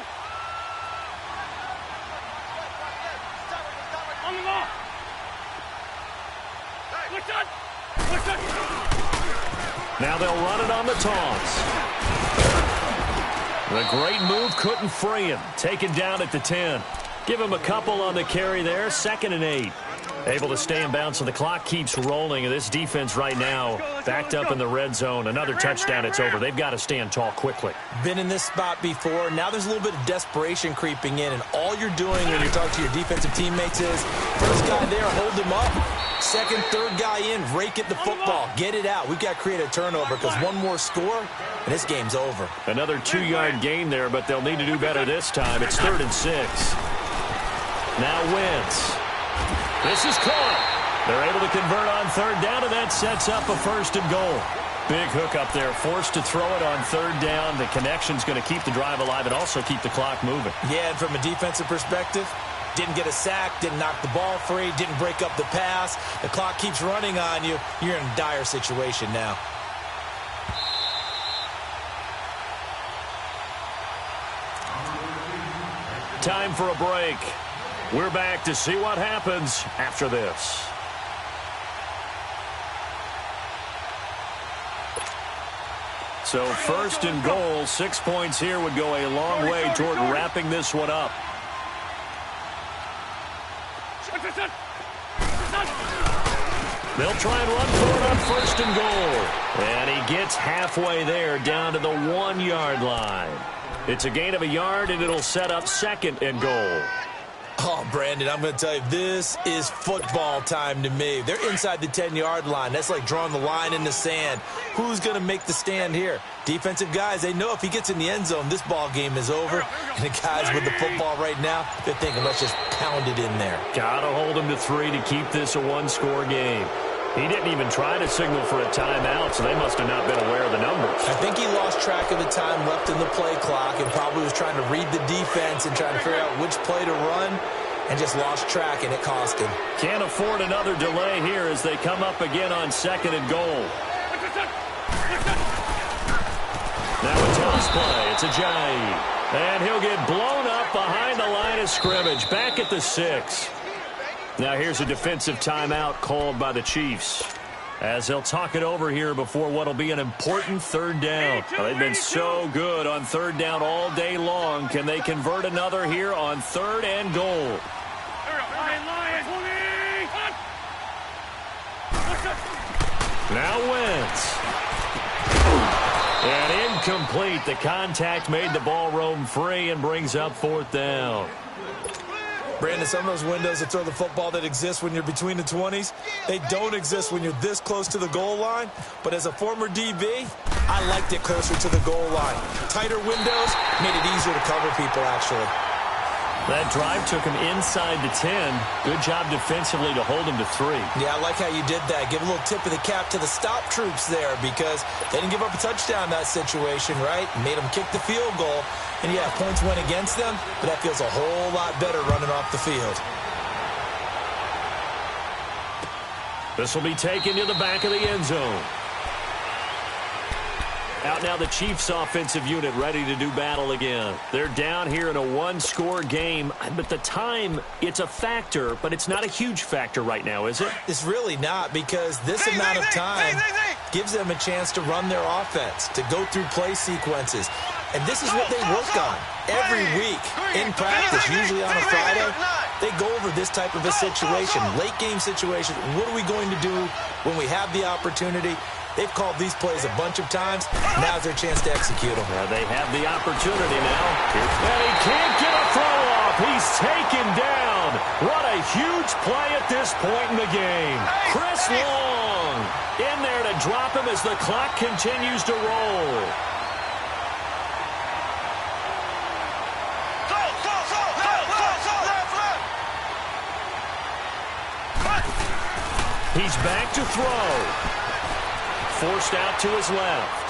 [SPEAKER 1] On the ball. What's that? What's that?
[SPEAKER 2] Now they'll run it on the taunts. The great move couldn't free him. Taken down at the 10. Give him a couple on the carry there. 2nd and 8. Able to stay in bounds, so the clock keeps rolling. And this defense right now backed up in the red zone. Another touchdown, it's over. They've got to stand tall quickly.
[SPEAKER 3] Been in this spot before. Now there's a little bit of desperation creeping in. And all you're doing when you're talking to your defensive teammates is, first guy there, hold him up. Second, third guy in, rake at the football. Get it out. We've got to create a turnover because one more score, and this game's over.
[SPEAKER 2] Another 2-yard gain there, but they'll need to do better this time. It's 3rd and 6. Now Wentz. This is caught. They're able to convert on 3rd down, and that sets up a 1st and goal. Big hook up there, forced to throw it on 3rd down. The connection's going to keep the drive alive and also keep the clock moving.
[SPEAKER 3] Yeah, and from a defensive perspective, didn't get a sack, didn't knock the ball free, didn't break up the pass. The clock keeps running on you. You're in a dire situation now.
[SPEAKER 2] Time for a break. We're back to see what happens after this. So 1st and goal, 6 points here would go a long way toward wrapping this one up. They'll try and run for it on 1st and goal. And he gets halfway there down to the 1-yard line. It's a gain of a yard, and it'll set up 2nd and goal.
[SPEAKER 3] Oh, Brandon, I'm going to tell you, this is football time to me. They're inside the 10-yard line. That's like drawing the line in the sand. Who's going to make the stand here? Defensive guys, they know if he gets in the end zone, this ball game is over. And the guys with the football right now, they're thinking, let's just pound it in there.
[SPEAKER 2] Got to hold him to 3 to keep this a 1-score game. He didn't even try to signal for a timeout, so they must have not been aware of the numbers.
[SPEAKER 3] I think he lost track of the time left in the play clock and probably was trying to read the defense and trying to figure out which play to run and just lost track, and it cost him.
[SPEAKER 2] Can't afford another delay here as they come up again on 2nd and goal. Now a toss play. It's Ajayi. And he'll get blown up behind the line of scrimmage. Back at the 6. Now here's a defensive timeout called by the Chiefs as they'll talk it over here before what will be an important 3rd down. They've been so good on 3rd down all day long. Can they convert another here on 3rd and goal? Now Wentz. And incomplete. The contact made the ball roam free and brings up 4th down.
[SPEAKER 3] Brandon, some of those windows that throw the football that exist when you're between the 20s, they don't exist when you're this close to the goal line. But as a former DB, I liked it closer to the goal line. Tighter windows made it easier to cover people, actually.
[SPEAKER 2] That drive took him inside the 10. Good job defensively to hold him to 3.
[SPEAKER 3] Yeah, I like how you did that. Give a little tip of the cap to the stop troops there because they didn't give up a touchdown in that situation, right? Made them kick the field goal. And, yeah, points went against them, but that feels a whole lot better running off the field.
[SPEAKER 2] This will be taken to the back of the end zone. Out now the Chiefs offensive unit ready to do battle again. They're down here in a 1-score game, but the time, it's a factor, but it's not a huge factor right now, is it?
[SPEAKER 3] It's really not because this amount of time gives them a chance to run their offense, to go through play sequences. And this is what they work on every week in practice, usually on a Friday. They go over this type of a situation, late game situation. What are we going to do when we have the opportunity? They've called these plays a bunch of times. Now's their chance to execute them.
[SPEAKER 2] Yeah, they have the opportunity now. And he can't get a throw off. He's taken down. What a huge play at this point in the game. Chris Long in there to drop him as the clock continues to roll. He's back to throw. Forced out to his left.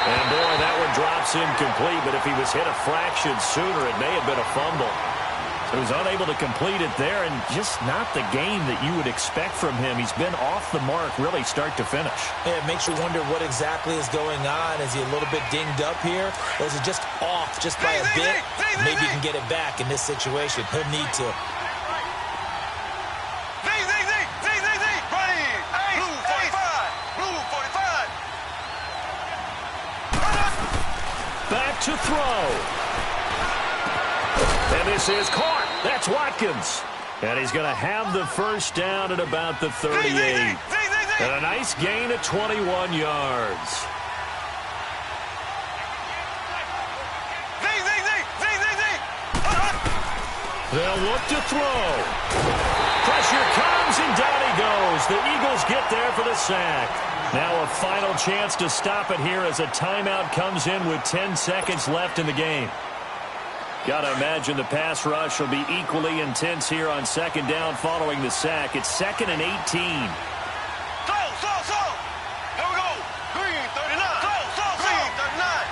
[SPEAKER 2] And, boy, that one drops incomplete, but if he was hit a fraction sooner, it may have been a fumble. He was unable to complete it there, and just not the game that you would expect from him. He's been off the mark really start to finish.
[SPEAKER 3] Yeah, it makes you wonder what exactly is going on. Is he a little bit dinged up here? Or is it just off just by a bit? Maybe he can get it back in this situation. He'll need to.
[SPEAKER 2] Back to throw. And this is caught. That's Watkins. And he's going to have the first down at about the 38. And a nice gain of 21 yards. They'll look to throw. Pressure comes, and down he goes. The Eagles get there for the sack. Now a final chance to stop it here as a timeout comes in with 10 seconds left in the game. Got to imagine the pass rush will be equally intense here on second down following the sack. It's 2nd and 18.
[SPEAKER 5] Here we go. Green, 39. Green, 39.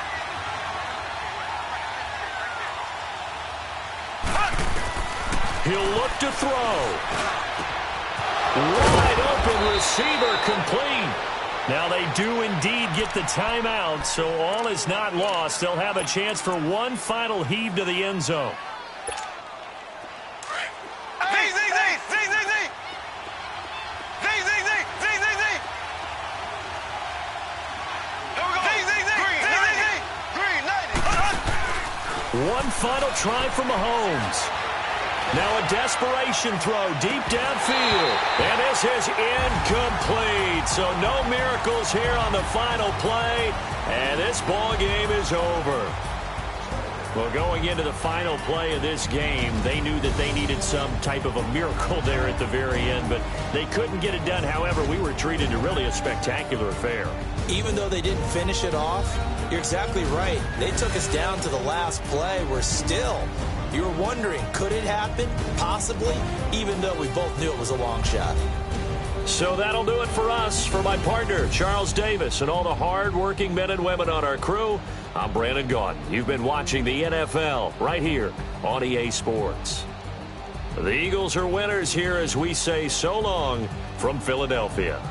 [SPEAKER 2] He'll look to throw. Wide open receiver complete. Now they do indeed get the timeout, so all is not lost. They'll have a chance for one final heave to the end zone. One final try from Mahomes. Now a desperation throw deep downfield. And this is incomplete. So no miracles here on the final play. And this ball game is over. Well, going into the final play of this game, they knew that they needed some type of a miracle there at the very end, but they couldn't get it done. However, we were treated to really a spectacular affair.
[SPEAKER 3] Even though they didn't finish it off, you're exactly right. They took us down to the last play. We're still, you were wondering, could it happen? Possibly, even though we both knew it was a long shot.
[SPEAKER 2] So that'll do it for us. For my partner, Charles Davis, and all the hard-working men and women on our crew, I'm Brandon Gaudin. You've been watching the NFL right here on EA Sports. The Eagles are winners here as we say so long from Philadelphia.